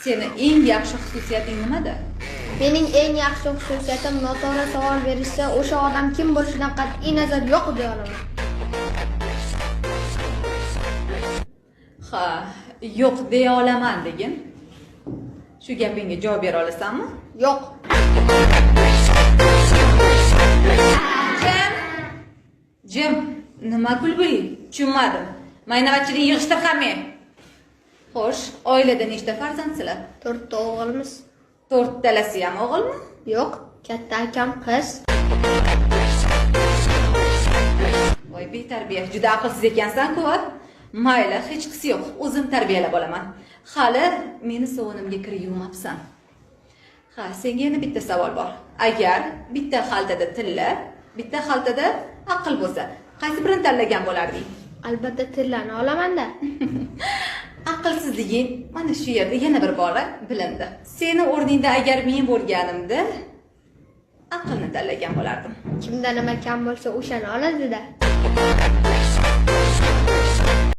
Seni eng yaxshi xususiyating nimada? Mening eng yaxshi xususiyatim noto'g'ri savol berishsa, o'sha odam kim bo'lishidan qat'iy nazar yo'q deya olaman. Ha, yo'q deya olaman degin. Shu gapingga javob bera olasanmi? Yo'q. Jim, nima kulguli? Tushunmadim. Maynavachchilik yig'ishtir qami. Xo'sh, oilada nechta farzandsizlar? 4 ta o'g'ilmiz. 4 talasi ham o'g'ilmi? Yo'q, katta akam qiz. Voy betarbiya, juda aqlsiz ekansan-ku. Mayli, hech qisi yo'q. O'zim tarbiyalab olaman. Hali meni sovunimga kir yuvmabsan. Ha, senga yana bitta savol bor. Agar bitta xaltada tilla, bitta xaltada aql bo'lsa, qaysi birini tanlagan bo'larding? Albatta tillani olaman-da. Aqlsizliging mana shu yerda yana bir bora bilindi. Seni o'rningda agar men bo'lganimda aqlni tanlagan bo'lardim. Kimda nima kam bo'lsa, o'shani oladi-da.